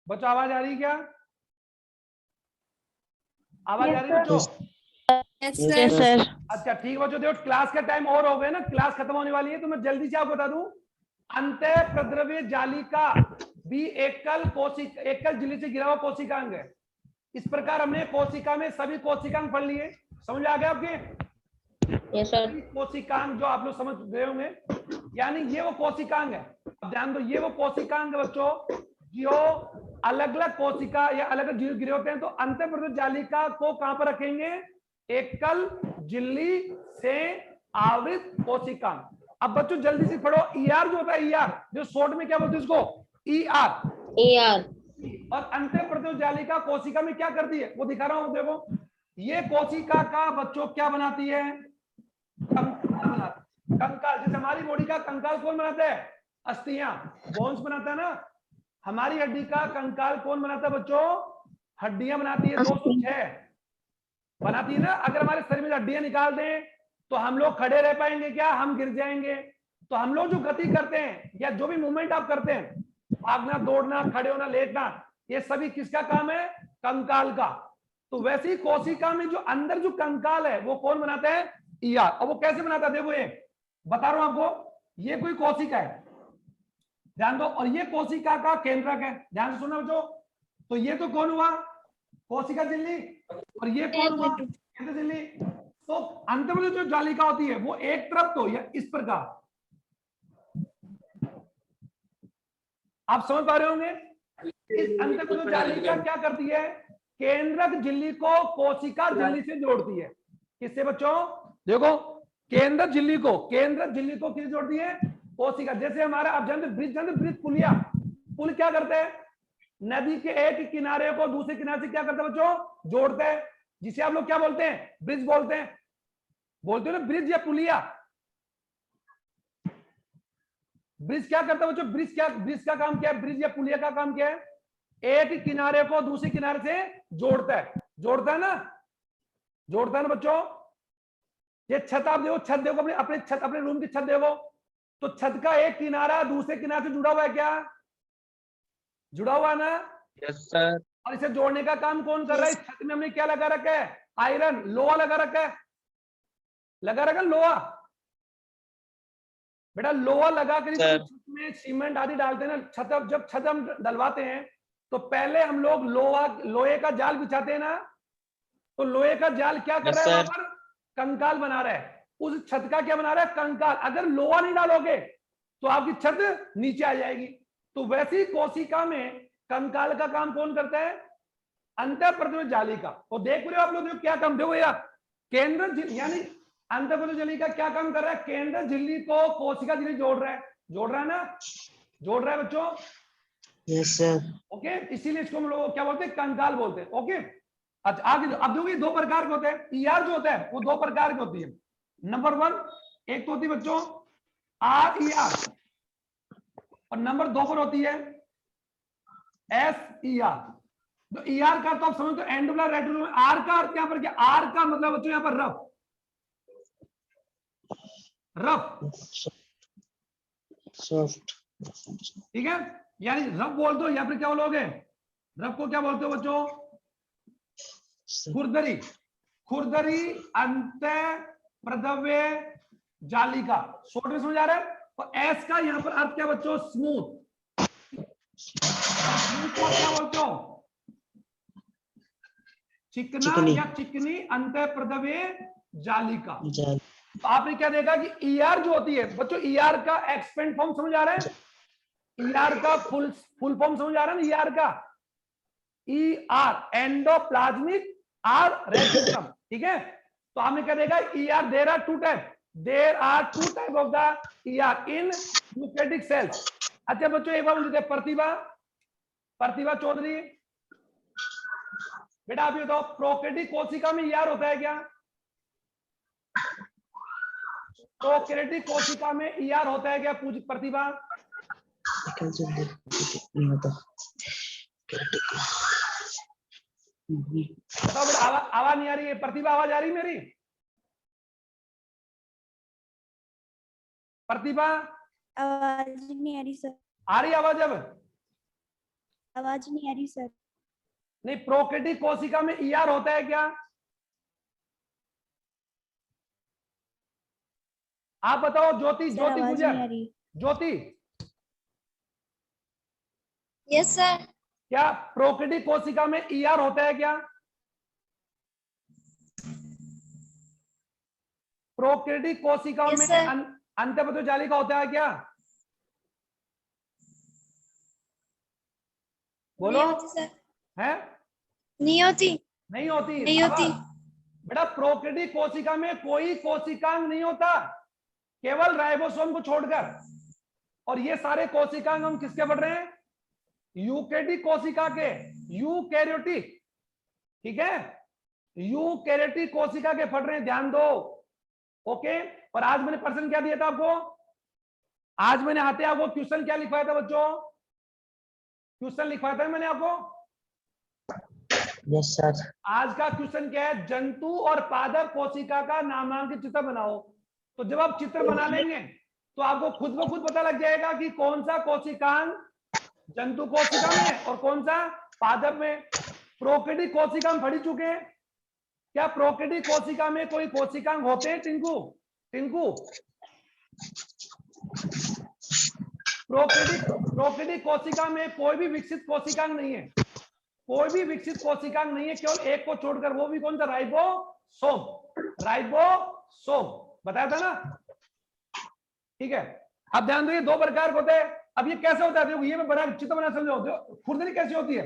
बच्चों आवाज आ रही है क्या? आवाज आ रही है बच्चों? Yes sir. अच्छा ठीक बच्चों, देखो क्लास का टाइम और हो गया ना, क्लास खत्म होने वाली है, तो मैं जल्दी से आपको बता दूं। अंतः प्रद्रव्य जालिका भी एकल झिल्ली से गिरा हुआ कोशिकांग है। इस प्रकार हमने कोशिका में सभी कोशिकांग पढ़ लिए। समझ आ गया आपके? Yes sir. सभी कोशिकांग जो आप लोग समझ गए होंगे, यानी ये वो कोशिकांग है। अब ध्यान दो, ये वो कोशिकांग है बच्चों जो अलग अलग कोशिका या अलग अलग गिरे होते हैं। तो अंतःप्रद्रव्य जालिका को कहां पर रखेंगे? एकल झिल्ली से आवृत कोशिकांग। अब बच्चों जल्दी से पढ़ो, ईआर जो होता है, ईआर जो शॉर्ट में क्या बोलते हैं इसको? ईआर। ईआर। और अंतःप्रद्रव्य जालिका कोशिका में क्या करती है वो दिखा रहा हूं, देखो। ये कोशिका का बच्चों क्या बनाती है? कंकाल बनाती है। कंकाल, जैसे हमारी बॉडी का कंकाल कौन बनाता है? अस्थियां, बोन्स बनाता है ना। हमारी हड्डी का कंकाल कौन बनाता है बच्चों? हड्डियां बनाती है, 206 बनाती है ना। अगर हमारे शरीर में हड्डियां निकाल दें तो हम लोग खड़े रह पाएंगे क्या? हम गिर जाएंगे। तो हम लोग जो गति करते हैं या जो भी मूवमेंट आप करते हैं, भागना, दौड़ना, खड़े होना, लेटना, ये सभी किसका काम है? कंकाल का। तो वैसे ही कोशिका में जो अंदर जो कंकाल है वो कौन बनाता है? ईआर। और वो कैसे बनाता है देखो, ये बता रहा हूं आपको। ये कोई कोशिका है, ध्यान दो, और ये कोशिका का केंद्रक है, ध्यान से सुनना बच्चों। तो ये तो कौन हुआ? कोशिका झिल्ली। और ये कौन हुआ? केंद्र झिल्ली। तो अंतःप्रद्रव्य जो जालिका होती है वो एक तरफ तो या इस प्रकार, आप समझ पा रहे होंगे। इस अंतःप्रद्रव्य जालिका क्या करती है? केंद्रक झिल्ली को कोशिका झिल्ली से जोड़ती है। किससे बच्चों? देखो, केंद्रक झिल्ली को किससे जोड़ती है? कोशिका। जैसे हमारा आप जानते ब्रिज पुलिया, पुल क्या करते हैं? नदी के एक किनारे को दूसरे किनारे से क्या करते हैं बच्चों? जोड़ते हैं, जिसे आप लोग क्या बोलते हैं? ब्रिज बोलते हैं। बोलते हो ना ब्रिज या पुलिया। ब्रिज क्या करता है बच्चों? ब्रिज का काम क्या है? ब्रिज या पुलिया का काम क्या है? एक किनारे को दूसरे किनारे से जोड़ता है। जोड़ता है ना, जोड़ता है ना बच्चों। ये छत आप देखो, छत देखो, अपने रूम की छत देखो, तो छत का एक किनारा दूसरे किनारे से जुड़ा हुआ है क्या? जुड़ा हुआ है ना। Yes sir. और इसे जोड़ने का काम कौन कर रहा है? इस छत में हमने क्या लगा रखा है? आयरन, लोहा लगा रखा है। लगा रखा लोहा। बेटा लोहा लगा कर छत में सीमेंट आदि डालते हैं ना। जब छत हम डलवाते हैं तो पहले हम लोग लोहे का जाल बिछाते हैं ना। तो लोहे का जाल क्या कर रहा है? वहां पर कंकाल बना रहा है। उस छत का क्या बना रहा है? कंकाल। अगर लोहा नहीं डालोगे तो आपकी छत नीचे आ जाएगी। तो वैसी कोशिका में कंकाल का काम कौन करता है? अंतःप्रद्रव्य जालिका। तो देख रहे हो आप लोग क्या काम? देखो यार, केंद्र यानी अंतःप्रद्रव्य जालिका क्या काम कर रहा है? केंद्र झिल्ली को कोशिका झिल्ली जोड़ रहा है। जोड़ रहा है ना, जोड़ रहा है बच्चों। Yes sir. ओके, इसीलिए इसको हम लोग क्या बोलते हैं? कंकाल बोलते हैं। ओके, अच्छा आगे अब देखिए, दो प्रकार के होते हैं। ईआर जो होता है वो दो प्रकार की होती है। नंबर 1 एक तो होती है बच्चों आर ई आर, और नंबर 2 पर होती है एस ई आर। तो ई आर का तो आप समझते हो एंडुलर रेटिकुलम। आर का अर्थ यहाँ पर क्या? आर का मतलब बच्चों यहाँ पर रफ, रफ, सॉफ्ट। ठीक है। यानी रफ बोल दो, या फिर क्या बोलोगे? रफ को क्या बोलते हो बच्चों? खुरदरी। खुरदरी अंतःप्रद्रव्य जालिका, शॉर्ट में समझ आ रहा है। और एस का यहाँ पर अर्थ क्या बच्चों? स्मूथ। स्मूथ को क्या बोलते हो? चिकना या चिकनी अंतःप्रद्रव्य जालिका। तो आपने क्या देखा कि ईआर जो होती है बच्चों, ईआर का एक्सपेंड फॉर्म समझ आ रहा है? ईआर का फुल फॉर्म समझ आ रहा है ना? ईआर का ईआर एंडोप्लाज्मिक आर रेटिकुलम, ठीक है। तो आपने क्या देखा? ER there are two type of the ER in eukaryotic cells. अच्छा बच्चों एक बार बोलते प्रतिभा चौधरी, बेटा आप ये बताओ प्रोकैरियोटिक कोशिका में ईआर होता है क्या? प्रोकैरियोटिक कोशिका में ईआर होता है क्या? पूछ प्रतिभा। नहीं होता। बताओ बेटा, आवाज नहीं आ रही है? प्रतिभा आवाज आ रही है मेरी? प्रतिभा आवाज नहीं आ रही सर। आ रही आवाज? अब आवाज नहीं आ रही सर। नहीं, प्रोकैरियोटिक कोशिका में ईआर होता है क्या? आप बताओ ज्योति, सर ज्योति आवाज नहीं आ गुजर, रही। ज्योति, यस सर। क्या प्रोकैरियोटिक कोशिका में ईआर होता है क्या? प्रोकैरियोटिक कोशिका Yes, में sir. अंतःपृष्ठ जालिका होता है क्या? बोलो। नहीं होती सर। है? नहीं होती। नहीं होती। नहीं होती। शाबाश। बेटा प्रोकैरियोटिक कोशिका में कोई कोशिकांग नहीं होता, केवल राइबोसोम को छोड़कर। और ये सारे कोशिकांग हम किसके पढ़ रहे हैं? यूकैरियोटिक कोशिका के, यूकैरियोटिक, ठीक है, यूकैरियोटिक कोशिका के पढ़ रहे हैं, ध्यान दो। ओके। और आज मैंने प्रश्न क्या दिया था आपको? आज मैंने आते आपको क्वेश्चन क्या लिखवाया था बच्चों? क्वेश्चन लिखवाया था मैंने आपको। Yes sir. आज का क्वेश्चन क्या है? जंतु और पादप कोशिका का नामांकित चित्र बनाओ। तो जब आप चित्र बना लेंगे तो आपको खुद ब खुद पता लग जाएगा कि कौन सा कोशिकांग जंतु कोशिका में और कौन सा पादप में। प्रोकैरियोटिक कोशिका हम पढ़ चुके हैं। क्या प्रोकैरियोटिक कोशिका में कोई कोशिकांग होते हैं टिंकू? टिंकू, प्रोकैरियोटिक कोशिका में कोई भी विकसित कोशिकांग नहीं है, कोई भी विकसित कोशिकांग नहीं है, केवल एक को छोड़कर, वो भी कौन सा? राइबोसोम। राइबोसोम बताया था ना, ठीक है। अब ध्यान दो, ये दो प्रकार के होते हैं। अब ये कैसे होता है? ये मैं बड़ा चित्र बना समझो। खुरदरी कैसी होती है?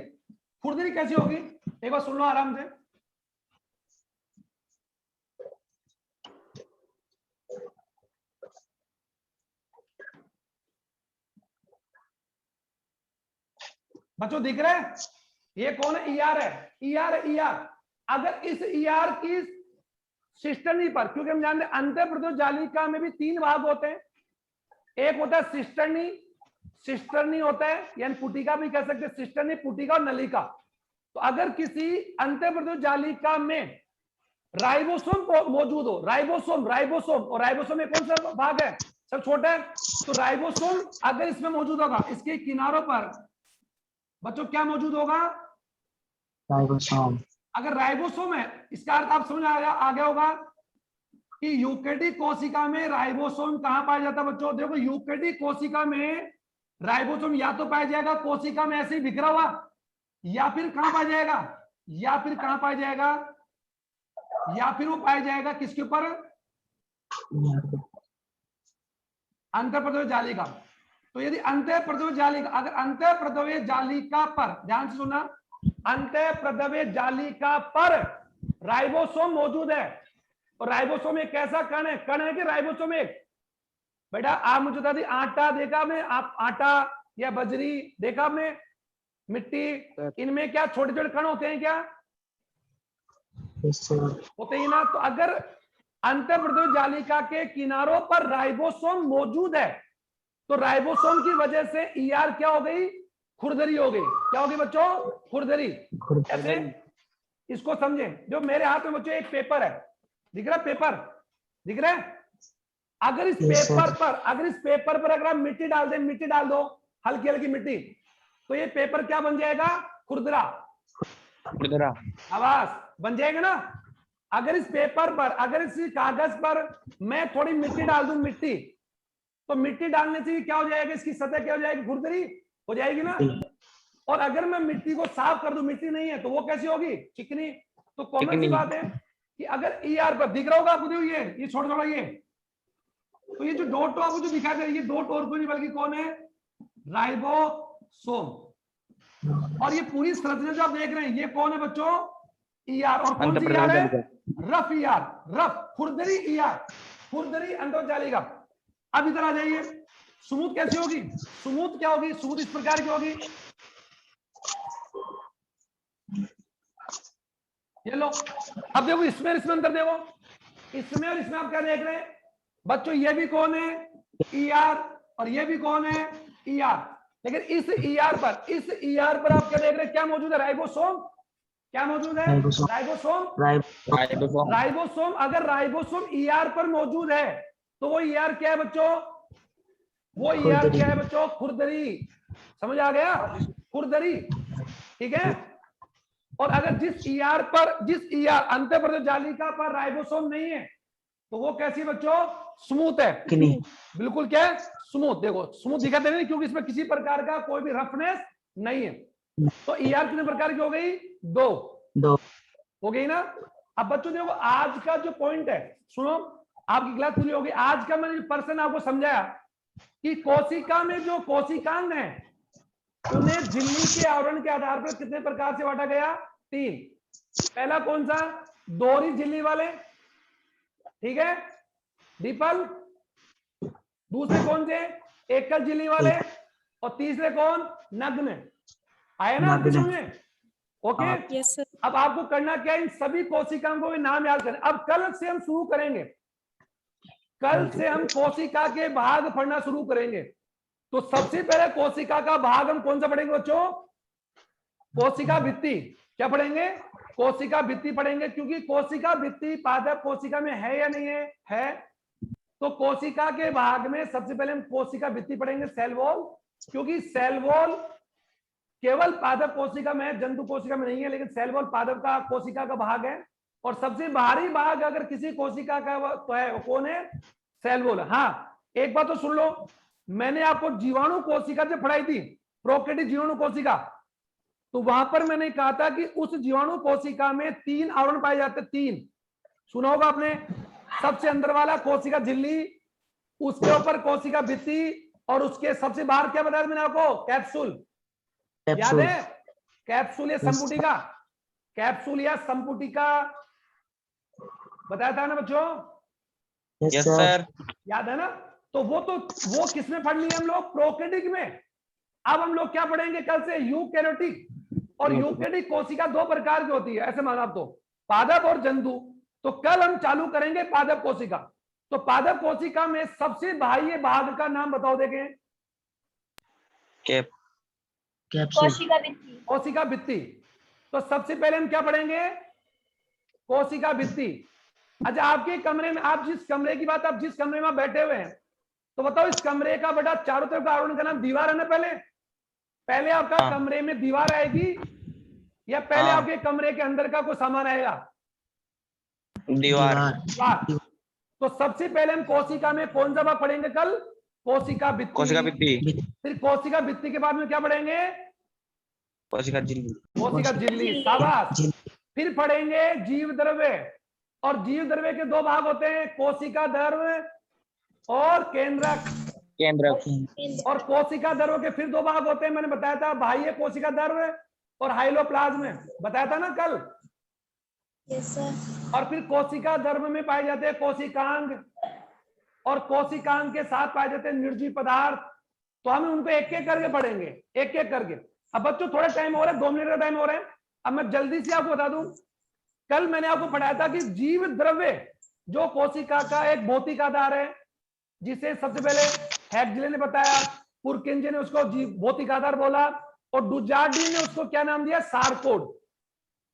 खुरदरी कैसी होगी? एक बार सुन लो आराम से। बच्चों दिख रहा है? ये कौन है? ईआर है। ईआर है, ईआर। अगर इस ईआर की सिस्टर्नी पर, क्योंकि हम जानते हैं अंतःपृष्ठ जालिका में भी तीन भाग होते हैं। एक होता है सिस्टर्नी, सिस्टर्नी होता है, यानी पुटिका भी कह सकते हैं, सिस्टर्नी, पुटिका और नलिका। तो अगर किसी अंतःपृष्ठ जालिका में राइबोसोम मौजूद हो, राइबोसोम, राइबोसोम, और राइबोसोम में कौन सा भाग है? सब छोटा है। तो राइबोसोम अगर इसमें मौजूद होगा, इसके किनारों पर बच्चों क्या मौजूद होगा? राइबोसोम। अगर राइबोसोम है, इसका अर्थ आप समझ आ गया होगा कि यूकैरियोटिक कोशिका में राइबोसोम कहां पाया जाता है बच्चों? देखो, यूकैरियोटिक कोशिका में राइबोसोम या तो पाया जाएगा कोशिका में ऐसे ही बिखरा हुआ, या फिर कहां पाया जाएगा? या फिर कहां पाया जाएगा? या फिर वो पाया जाएगा किसके ऊपर? अंतःपृष्ठ जालिका। तो यदि अंतःपृष्ठ जालिका, अगर अंतःपृष्ठ जालिका पर, ध्यान से सुनना, अंतःपृष्ठ जालिका पर राइबोसोम मौजूद है, और राइबोसोम एक कैसा कण है? कण है कि राइबोसोम एक? बेटा आप मुझे बता दी, आटा देखा आपने? आप आटा या बजरी देखा आपने? मिट्टी, इनमें क्या छोटे छोटे कण होते हैं क्या? होते ही ना। तो अगर अंतःपृष्ठ जालिका के किनारों पर राइबोसोम मौजूद है, तो राइबोसोम की वजह से ईआर क्या हो गई? खुरदरी हो गई। क्या हो गई बच्चों? खुरदरी। ऐसे इसको समझे। जो मेरे हाथ में बच्चों एक पेपर है, दिख रहा है? पेपर दिख रहा है? अगर इस पेपर पर, अगर आप मिट्टी डाल दें, मिट्टी डाल दो, हल्की हल्की मिट्टी, तो ये पेपर क्या बन जाएगा? खुरदरा। खुरदरा। आवाज बन जाएगा ना। अगर इस पेपर पर, अगर इस कागज पर मैं थोड़ी मिट्टी डाल दूं, मिट्टी, तो मिट्टी डालने से क्या हो जाएगा? इसकी सतह क्या हो जाएगी? खुरदरी हो जाएगी ना। और अगर मैं मिट्टी को साफ कर दूं, मिट्टी नहीं है, तो वो कैसी होगी? चिकनी। तो कॉमन सी बात है कि अगर ईआर पर दिख रहा होगा आपको, ये छोटा छोटा ये, तो ये जो डॉट आपको जो दिखाई दे रही है, ये डॉट और कोई नहीं बल्कि कौन है? राइबोसोम। और ये पूरी संरचना जो आप देख रहे हैं, ये कौन है बच्चों? ईआर। और कौन सी ईआर है? रफ ईआर, रफ, खुरदरी ईआर, खुरदरी अंतःपृष्ठ जालिका। अब इधर आ जाइए, स्मूथ कैसी होगी? स्मूथ क्या होगी? स्मूथ इस प्रकार की होगी, ये लो। अब देखो इसमें अंतर देखो, इसमें और इसमें आप क्या देख रहे हैं बच्चों? ये भी कौन है? ईआर, और ये भी कौन है? ईआर। लेकिन इस ईआर पर, इस ईआर पर आप क्या देख रहे हैं? क्या मौजूद है? राइबोसोम। क्या मौजूद है? राइबोसोम। राइबोसोम। अगर राइबोसोम ईआर पर मौजूद है, तो वो ईआर क्या है बच्चों? वो ईआर क्या है बच्चों? खुरदरी। समझ आ गया? खुरदरी, ठीक है। और अगर जिस ईआर अंतःप्रदेश जालिका पर राइबोसोम नहीं है तो वो कैसी बच्चों, स्मूथ है, बिल्कुल क्या है, स्मूथ। देखो स्मूथ दिखाते नहीं क्योंकि इसमें किसी प्रकार का कोई भी रफनेस नहीं है। तो ईआर कितने प्रकार की हो गई, 2 हो गई ना। अब बच्चों देखो आज का जो पॉइंट है, सुनो आपकी क्लास पूरी होगी। आज का मैंने पर्सन आपको समझाया कि कोशिका में जो कोशिकांग है उन्हें झिल्ली के आवरण के आधार पर कितने प्रकार से बांटा गया, 3। पहला कौन सा, दोहरी झिल्ली वाले, ठीक है, डिपल। दूसरे कौन से, एकल झिल्ली वाले। और तीसरे कौन, नग्न। आया ना आपके समझ में, ओके। Yes sir. अब आपको करना क्या है, इन सभी कोशिकाओं को नाम याद करें। अब कल से हम शुरू करेंगे, कल से हम कोशिका के भाग पढ़ना शुरू करेंगे। तो सबसे पहले कोशिका का भाग हम कौन सा पढ़ेंगे बच्चों, कोशिका भित्ति। क्या पढ़ेंगे, कोशिका भित्ति पढ़ेंगे, क्योंकि कोशिका भित्ति पादप कोशिका में है या नहीं है। तो कोशिका के भाग में सबसे पहले हम कोशिका भित्ति पढ़ेंगे, सेल वॉल, क्योंकि सेल वॉल केवल पादप कोशिका में है, जंतु कोशिका में नहीं है, लेकिन सेल वॉल पादप का कोशिका का भाग है। और सबसे बाहरी भाग अगर किसी कोशिका का तो है, वो कौन है, सेल वॉल। हाँ एक बात तो सुन लो, मैंने आपको जीवाणु कोशिका से पढ़ाई थी, प्रोकैरियोटिक जीवाणु कोशिका। तो वहां पर मैंने कहा था कि उस जीवाणु कोशिका में 3 आवरण पाए जाते, 3 सुना होगा आपने। सबसे अंदर वाला कोशिका झिल्ली, उसके ऊपर कोशिका भित्ति, और उसके सबसे बाहर क्या बताया मैंने आपको, कैप्सूल। याद है, कैप्सूल या संपुटिका, कैप्सूल या संपुटिका बताया था ना बच्चों, यस सर। याद है ना। तो वो किसमें पढ़ लिए हम लोग, प्रोकैरियोटिक में। अब हम लोग क्या पढ़ेंगे कल से, यूकैरियोटिक। और यूकैरियोटिक कोशिका 2 प्रकार की होती है, ऐसे मानो आप, तो पादप और जंतु। तो कल हम चालू करेंगे पादप कोशिका। तो पादप कोशिका में सबसे बाह्य भाग का नाम बताओ देखें, कोशिका भित्ति। कोशिका भित्ति। तो सबसे पहले हम क्या पढ़ेंगे, कोशिका भित्ति। अच्छा आपके कमरे में, आप जिस कमरे की बात, आप जिस कमरे में आप बैठे हुए हैं, तो बताओ इस कमरे का बेटा चारों तरफ का आवरण का नाम दीवार है ना। पहले आपका कमरे में दीवार आएगी, या पहले आपके कमरे के अंदर का कोई सामान आएगा, दीवार। तो सबसे पहले हम कोशिका में कौन सा भाग पढ़ेंगे कल, कोशिका भित्ति। फिर कोशिका भित्ति के बाद में क्या पढ़ेंगे, कोशिका झिल्ली, शाबाश। फिर पढ़ेंगे जीव द्रव्य। और जीव द्रव्य के 2 भाग होते हैं, कोशिका द्रव्य और केंद्रक। और कोशिका द्रव्य के फिर 2 भाग होते हैं, मैंने बताया था, बाह्य कोशिका द्रव्य और हाइलोप्लाज्म, बताया था ना कल। Yes sir. और फिर कोशिका द्रव्य में पाए जाते हैं कोशिकांग, और कोशिकांग के साथ पाए जाते हैं निर्जीव पदार्थ। तो हम उनको एक एक करके पढ़ेंगे, एक एक करके। अब बच्चों थोड़ा टाइम हो रहा है, 2 मिनट का टाइम हो रहा है। अब मैं जल्दी से आपको बता दूं, कल मैंने आपको पढ़ाया था कि जीव द्रव्य जो कोशिका का एक भौतिक आधार है, जिसे सबसे पहले हैक्सले ने बताया, पुरकिंजे ने उसको भौतिक आधार बोला, और डुजार्डी ने उसको क्या नाम दिया, सारकोड।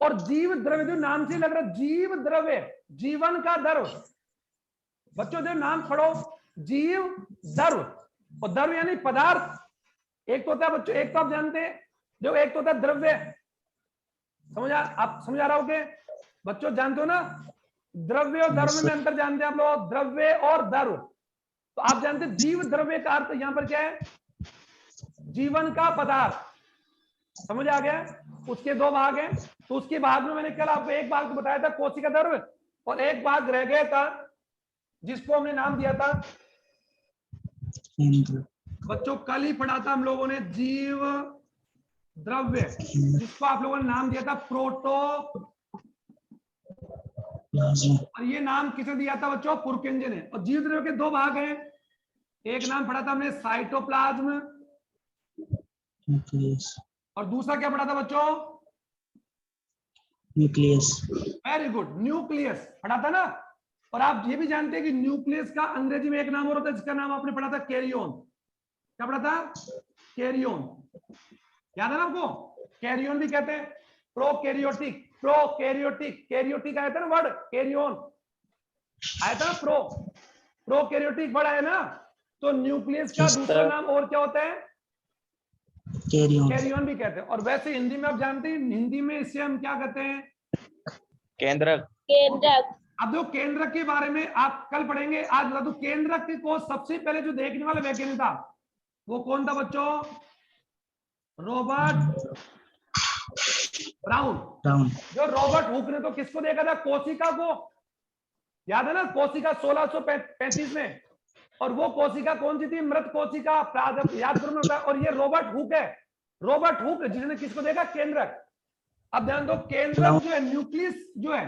और जीव द्रव्य जो नाम से लग रहा है, जीव द्रव्य जीवन का द्रव। बच्चों जो नाम पढ़ो, जीव द्रव, और द्रव यानी पदार्थ। एक तो होता है बच्चों, एक तो आप जानते हैं जो, एक तो होता है द्रव्य, आप समझ आ रहा हो के बच्चों, जानते हो ना, द्रव्य और द्रव्य में अंतर जानते हैं आप लोग, द्रव्य और द्रव। तो आप जानते हैं जीव द्रव्य का अर्थ यहां पर क्या है, जीवन का पदार्थ। समझ आ गया। उसके 2 भाग हैं। तो उसके भाग में मैंने कल आपको एक भाग बताया था कोशिका द्रव्य, और एक भाग रह गया था जिसको हमने नाम दिया था बच्चों, कल ही पढ़ा था हम लोगों ने, जीव द्रव्य, जिसको आप लोगों ने नाम दिया था प्रोटो। और ये नाम किसे दिया था बच्चों, पुरकिंजे ने। और जीव द्रव्य के 2 भाग हैं, एक नाम पढ़ा था हमने साइटोप्लाज्म, और दूसरा क्या पढ़ा था बच्चों, न्यूक्लियस। वेरी गुड, न्यूक्लियस पढ़ा था ना। और आप ये भी जानते हैं कि न्यूक्लियस का अंग्रेजी में एक नाम और होता है, जिसका नाम आपने पढ़ा था कैरियन। क्या पढ़ा था, कैरियन, याद है ना आपको। कैरियन भी कहते हैं, प्रोकैरियोटिक, कैरियोटिक आया था ना वर्ड, कैरियन आया था ना, प्रोकैरियोटिक वर्ड आया ना। तो न्यूक्लियस का दूसरा नाम और क्या होता है, कैरियन भी कहते हैं। और वैसे हिंदी में आप जानते हैं, हिंदी में इसे हम क्या कहते हैं? केंद्रक। केंद्रक। अब जो केंद्रक के बारे में आप कल पढ़ेंगे, आज बता दो केंद्रक को सबसे पहले जो देखने वाला वैज्ञानिक था वो कौन था बच्चों? Robert brown. जो रॉबर्ट हुक ने तो किसको देखा था? कोशिका को। याद है ना कोशिका 1635 में। और वो कोशिका कौन सी थी? मृत कोशिका। याद करो होता है। और ये रॉबर्ट हुक है। रॉबर्ट हुक जिसने किसको देखा? केंद्रक। अब ध्यान दो केंद्रक जो है, न्यूक्लियस जो है,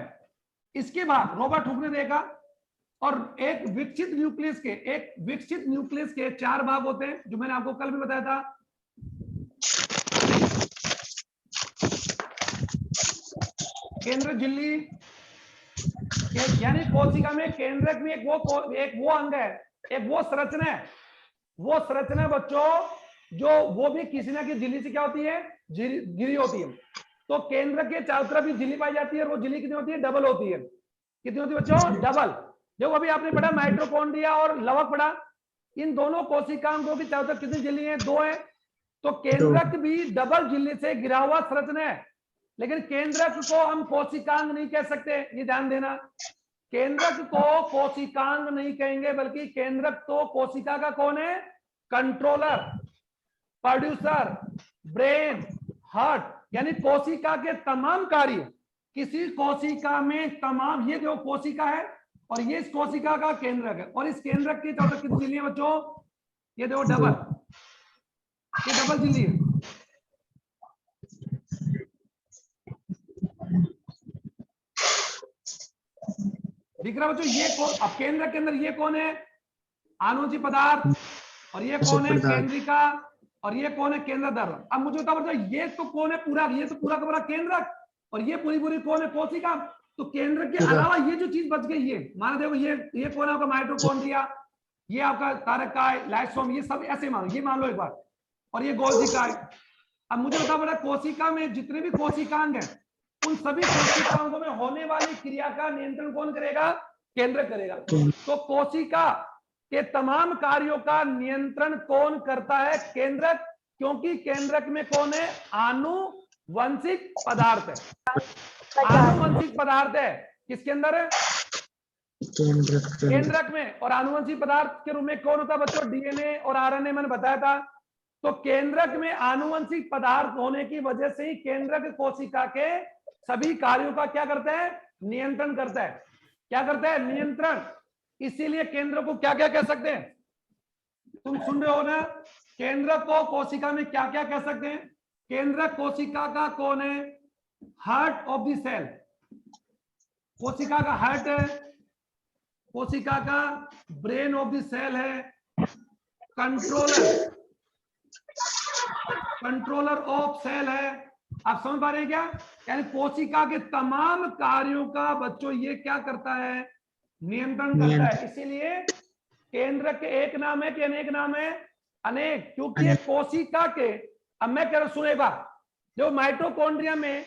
इसके बाद रॉबर्ट हुक ने देखा। और एक विकसित न्यूक्लियस के 4 भाग होते हैं, जो मैंने आपको कल भी बताया था। केंद्र झिल्ली, यानी कोशिका में केंद्रक में एक वो अंग है, एक वो संरचना है, वो संरचना बच्चों जो वो भी किसी ना किसी झिल्ली से क्या होती है? घिरी होती है। तो केंद्र के चारों तरफ भी झिल्ली पाई जाती है। और वो झिल्ली कितनी होती है? डबल होती है। कितनी होती है बच्चों? डबल। जो अभी आपने पढ़ा माइटोकॉन्ड्रिया और लवक पढ़ा, इन दोनों कोशिकांगों की चारों तरफ कितनी झिल्ली है? 2 है। तो केंद्रक भी डबल झिल्ली से घिरा हुआ संरचना है। लेकिन केंद्रक को हम कोशिकांग नहीं कह सकते, ये ध्यान देना। केंद्रक को कोशिकांग नहीं कहेंगे, बल्कि केंद्रक तो कोशिका का कौन है? कंट्रोलर, प्रोड्यूसर, ब्रेन, हार्ट, यानी कोशिका के तमाम कार्य। किसी कोशिका में तमाम, ये जो कोशिका है और ये इस कोशिका का केंद्रक है। और इस केंद्रक की चारों तरफ कितनी झिल्ली है बच्चों? ये देखो डबल, ये डबल झिल्ली है। दिख रहा बच्चों? ये कौन? अब केंद्र के अंदर ये कौन है? आनुवंशिक पदार्थ। और ये कौन है? केंद्रिका। और ये कौन है? केंद्र दर। अब मुझे बताओ बच्चों, ये तो कौन है? पूरा, ये तो पूरा का पूरा केंद्रक। और ये पूरी पूरी कौन है? कोशिका। तो केंद्र के अलावा ये जो चीज बच गई, ये मान देखो, ये कौन है आपका? माइटोकॉन्ड्रिया, ये आपका तारकाय, लाइसोम, ये सब ऐसे मानो, ये मान लो एक बार। और ये गोल्जिकाय। अब मुझे बताओ बेटा, कोशिका में जितने भी कोशिकांग हैं, उन सभी कोशिकाओं में होने वाली क्रिया का नियंत्रण कौन करेगा? केंद्रक करेगा। तो कोशिका के तमाम कार्यों का नियंत्रण कौन करता है? केंद्रक। क्योंकि केंद्रक में कौन है? आनुवंशिक पदार्थ है। आनुवंशिक पदार्थ है किसके अंदर है? केंद्रक में। और आनुवंशिक पदार्थ के रूप में कौन होता है बच्चों? डीएनए और आरएनए, मैंने बताया था। तो केंद्रक में आनुवंशिक पदार्थ होने की वजह से ही केंद्रक कोशिका के सभी कार्यों का क्या करता है? नियंत्रण करता है। क्या करता है? नियंत्रण। इसीलिए केंद्र को क्या क्या कह सकते हैं? तुम सुन रहे हो ना? केंद्र को कोशिका में क्या क्या कह सकते हैं? केंद्र कोशिका का कौन है? Heart of the cell. कोशिका का हार्ट है, कोशिका का ब्रेन ऑफ द सेल है, कंट्रोलर ऑफ सेल है। आप समझ पा रहे हैं क्या? यानी कोशिका के तमाम कार्यों का बच्चों ये क्या करता है? नियंत्रण करता है। इसीलिए केंद्र के एक नाम है कि अनेक नाम है? अनेक। क्योंकि कोशिका के, अब मैं कह रहा हूं, सुने बात, जो माइटोकॉन्ड्रिया में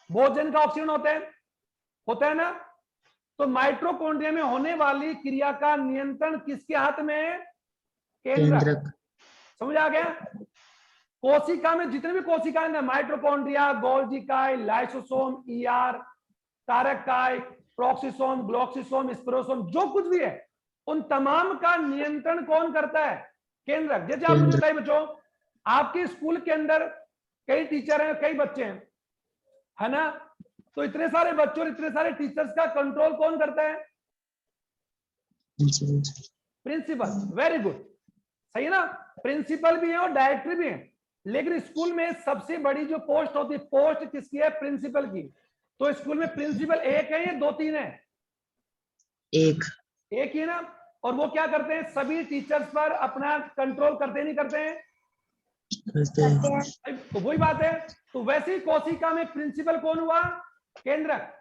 भोजन का ऑक्सीजन होता है ना, तो माइटोकॉन्ड्रिया में होने वाली क्रिया का नियंत्रण किसके हाथ में है? केंद्रक। समझ आ गया? कोशिका में जितने भी कोशिकाएं हैं, माइटोकॉन्ड्रिया, गोल्जिकाय, लाइसोसोम, ईआर, तारकाय, प्रोक्सिसोम, ग्लोक्सिसोम, स्पेरोसोम, जो कुछ भी है, उन तमाम का नियंत्रण कौन करता है? केंद्रक। जैसे आप मुझे बताइए बच्चों, आपके स्कूल के अंदर कई टीचर हैं, कई बच्चे हैं, है ना? तो इतने सारे बच्चों, इतने सारे टीचर्स का कंट्रोल कौन करता है? प्रिंसिपल। वेरी गुड, सही है ना? प्रिंसिपल भी है और डायरेक्टर भी है। लेकिन स्कूल में सबसे बड़ी जो पोस्ट होती है, पोस्ट किसकी है? प्रिंसिपल की। तो स्कूल में प्रिंसिपल एक है या 2-3 है? एक ही है ना? और वो क्या करते हैं? सभी टीचर्स पर अपना कंट्रोल करते नहीं करते हैं? तो वही बात है। तो वैसे ही कोशिका में प्रिंसिपल कौन हुआ? केंद्रक।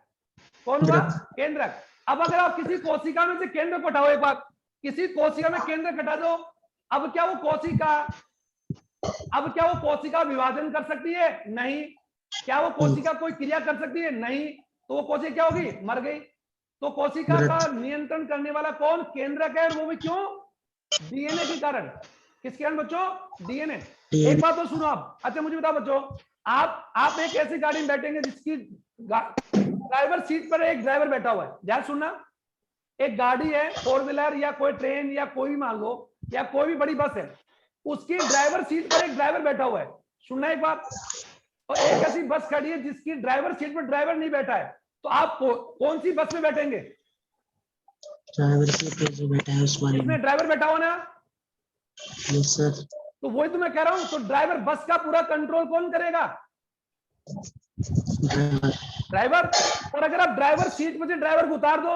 कौन हुआ? केंद्रक। अब अगर आप किसी कोशिका में से केंद्र को हटाओ, एक बात, किसी कोशिका में केंद्र हटा दो, अब क्या वो कोशिका विभाजन कर सकती है? नहीं। क्या वो कोशिका कोई क्रिया कर सकती है? नहीं। तो वो कोशिका क्या होगी? मर गई। तो कोशिका का नियंत्रण करने वाला कौन? केंद्रक है। और वो भी क्यों? डीएनए के कारण। किसके अंदर बच्चों? डीएनए। एक बात तो सुनो आप। अच्छा मुझे बताओ बच्चों, आप एक ऐसी गाड़ी में बैठेंगे जिसकी ड्राइवर सीट पर एक ड्राइवर बैठा हुआ है। ध्यान सुनना, एक गाड़ी है 4 व्हीलर या कोई ट्रेन या कोई भी मान लो, या कोई भी बड़ी बस है, उसकी ड्राइवर सीट पर एक ड्राइवर बैठा हुआ है। सुनना एक बात। और एक ऐसी बस खड़ी है जिसकी ड्राइवर सीट पर ड्राइवर नहीं बैठा है, तो आप कौन सी बस में बैठेंगे? ड्राइवर सीट पे जो बैठा है उस वाले इसमें में। ड्राइवर बैठा हुआ ना? Yes sir. तो वही तो मैं कह रहा हूं, तो ड्राइवर बस का पूरा कंट्रोल कौन करेगा? ड्राइवर। और अगर आप ड्राइवर सीट पर से ड्राइवर को उतार दो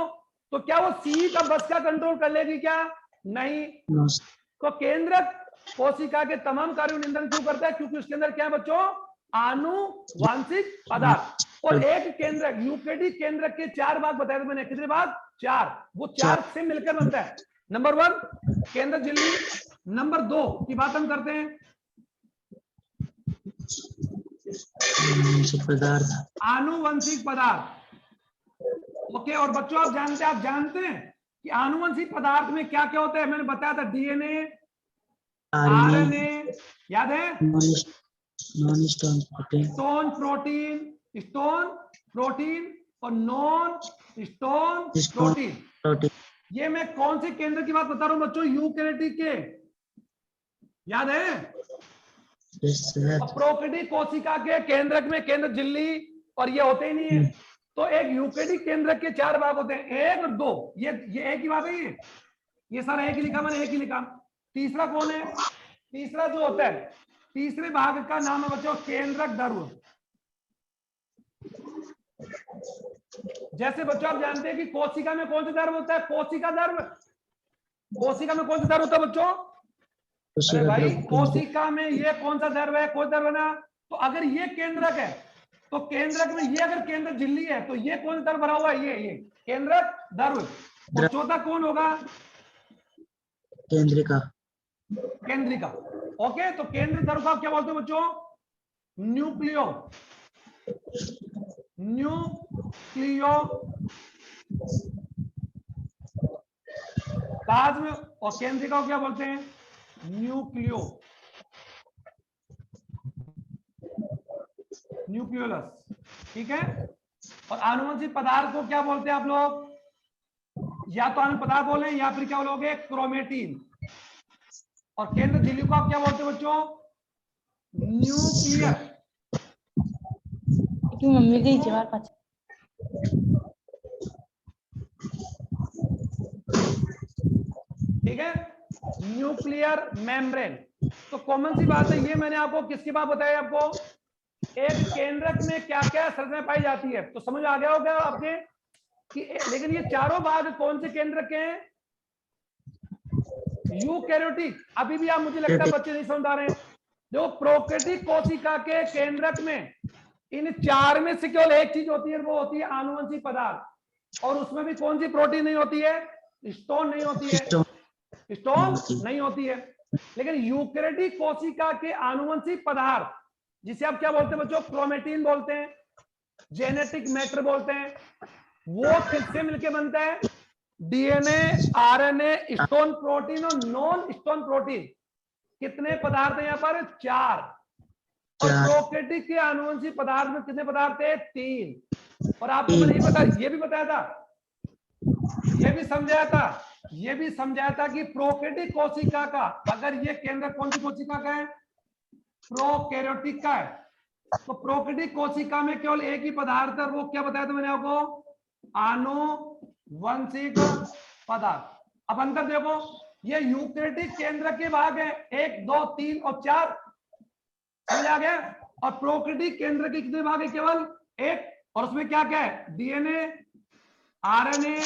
तो क्या वो सीट अब बस का कंट्रोल कर लेगी क्या? नहीं। तो केंद्रक कोशिका के तमाम कार्यों नियंत्रण क्यों करता है? क्योंकि उसके अंदर क्या है बच्चों? आनुवांशिक पदार्थ। और एक केंद्रक, यूकेरियोटिक केंद्रक के 4 भाग बताए थे मैंने। कितने भाग? 4। वो 4 से मिलकर बनता है। नंबर 1 केंद्रक झिल्ली। नंबर 2 की बात हम करते हैं पदार्थ, आनुवंशिक पदार्थ। ओके। और बच्चों आप जानते हैं कि आनुवंशिक पदार्थ में क्या क्या होता है? मैंने बताया था डीएनए, आरएनए, याद है? Non stone protein, stone protein और नॉन स्टोन प्रोटीन। ये मैं कौन से केंद्र की बात बता रहा हूं बच्चों? यूकेरियोटिक के, याद है? प्रोकैरियोटिक कोशिका के केंद्रक में केंद्र झिल्ली और ये होते ही नहीं है। तो एक यूकेरियोटिक केंद्रक के 4 भाग होते हैं, 1 और 2। ये एक ही बात है। ये सारा एक ही लिखा, मैंने एक ही लिखा। तीसरा कौन है? तीसरा जो होता है, तीसरे भाग का नाम है बच्चों केंद्रक ध्रुव। जैसे बच्चों आप जानते हैं कि कोशिका में कौन सा ध्रुव होता है? कोशिका ध्रुव। कोशिका में कौन सा ध्रुव होता है बच्चों? अरे भाई कोशिका में ये कौन सा ध्रुव है? कोई ध्रुव ना। तो अगर ये केंद्रक है तो केंद्रक में ये अगर केंद्र झिल्ली है तो ये कौन सा ध्रुव भरा हुआ है? ये केंद्रक ध्रुव। और चौथा कौन होगा? केंद्रिका। केंद्रिका। ओके। तो केंद्र ध्रुव का क्या बोलते हैं बच्चों? न्यूक्लियो। ताज में। और केंद्रिका को क्या बोलते हैं? न्यूक्लियोलस। ठीक है। और आनुवंशिक पदार्थ को क्या बोलते हैं आप लोग? या तो आनुवंशिक पदार्थ बोले या फिर क्या बोलोगे? क्रोमेटिन। और केंद्र झिल्ली को आप क्या बोलते हैं बच्चों? न्यूक्लियर। क्यों मम्मी गई जवाब पाच। ठीक है। Nuclear membrane. तो कॉमन सी बात है, ये मैंने आपको किसकी बात बताई? आपको एक केंद्रक में क्या क्या संरचना पाई जाती है, तो समझ आ गया होगा आपके कि लेकिन ये चारों भाग कौन से केंद्रक के हैं? यूकेरियोटिक। अभी भी आप, मुझे लगता है बच्चे नहीं समझ आ रहे हैं। जो प्रोकैरियोटिक कोशिका के केंद्रक में इन 4 में से केवल एक चीज होती है, वो होती है आनुवंशिक पदार्थ। और उसमें भी कौन सी प्रोटीन नहीं होती है? स्टोन नहीं होती है। स्टोन नहीं होती है। लेकिन यूकेरियोटिक कोशिका के आनुवंशिक पदार्थ, जिसे आप क्या बोलते हैं बच्चों? क्रोमेटिन बोलते हैं, जेनेटिक मैटर बोलते हैं। वो किससे मिलकर बनता है? डीएनए, आरएनए, स्टोन प्रोटीन और नॉन स्टोन प्रोटीन। कितने पदार्थ है यहाँ पर? 4। और प्रोकैरियोटिक के आनुवंशिक पदार्थ में कितने पदार्थ है? 3। और आपको मैंने ये भी बताया था, ये भी समझाया था कि प्रोकैरियोटिक कोशिका का, अगर ये केंद्र कौन सी कोशिका का है? प्रोकैरियोटिक का है। तो प्रोकैरियोटिक कोशिका में केवल एक ही पदार्थ है, वो क्या बताया था मैंने आपको? आनुवंशिक पदार्थ। अब अंतर देखो, ये यूकेरियोटिक केंद्र के भाग है 1, 2, 3 और 4। समझ आ गया? और प्रोकैरियोटिक केंद्र के कितने भाग है? केवल 1। और उसमें क्या क्या है? डीएनए, आरएनए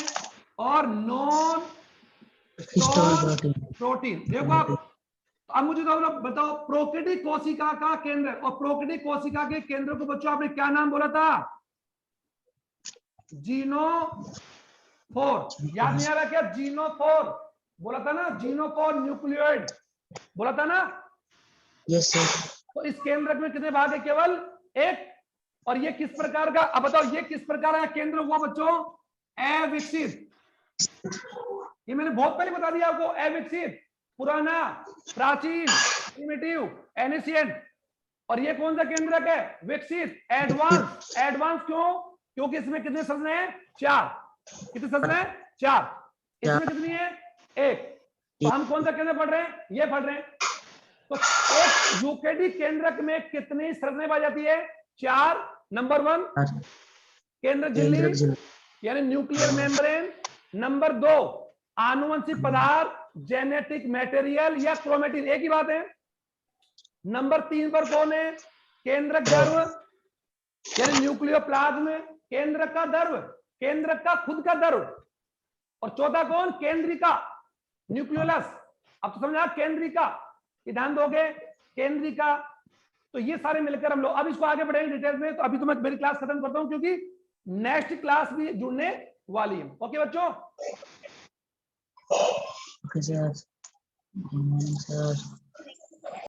और नॉन स्टोन प्रोटीन। देखो आप, अब मुझे तो बताओ, प्रोकैरियोटिक कोशिका का केंद्र और प्रोकैरियोटिक कोशिका के केंद्र को बच्चों आपने क्या नाम बोला था? जीनोफोर। याद नहीं आ रहा क्या? जीनोफोर बोला था ना? जीनोफोर न्यूक्लियोइड बोला था ना? Yes sir. तो इस केंद्र में कितने भाग है? केवल 1। और ये किस प्रकार का, अब बताओ ये किस प्रकार का केंद्र हुआ बच्चों? अविकसित। ये मैंने बहुत पहले बता दिया आपको, अविकसित। पुराना, प्राचीन, प्रिमिटिव, एनिशियंट। और ये कौन सा केंद्रक है? विकसित, एडवांस। एडवांस क्यों? क्योंकि इसमें कितने संज्ञा हैं? 4। कितने संज्ञा हैं? 4। इसमें कितनी है? 1। तो हम कौन सा केंद्र पढ़ रहे हैं? ये पढ़ रहे हैं। तो एक यूकेडी केंद्रक में कितनी संज्ञाएं पाई जाती है? 4। नंबर 1 केंद्र झिल्ली यानी न्यूक्लियर मेम्ब्रेन। नंबर 2 आनुवंशिक पदार्थ, जेनेटिक मटेरियल या क्रोमेटिन, एक ही बात है। नंबर 3 पर कौन है? केंद्रक द्रव यानी न्यूक्लियोप्लाज्म, केंद्रक का द्रव, केंद्रक का खुद का द्रव। और चौथा कौन? केंद्रिका, न्यूक्लियोलस। अब तो समझा केंद्रिका, ध्यान दोगे केंद्रिका। तो ये सारे मिलकर हम लोग अब इसको आगे बढ़ेंगे डिटेल में। तो अभी तो मैं मेरी क्लास खत्म करता हूं क्योंकि नेक्स्ट क्लास भी जुड़ने वाली है। ओके बच्चों? Okay sir.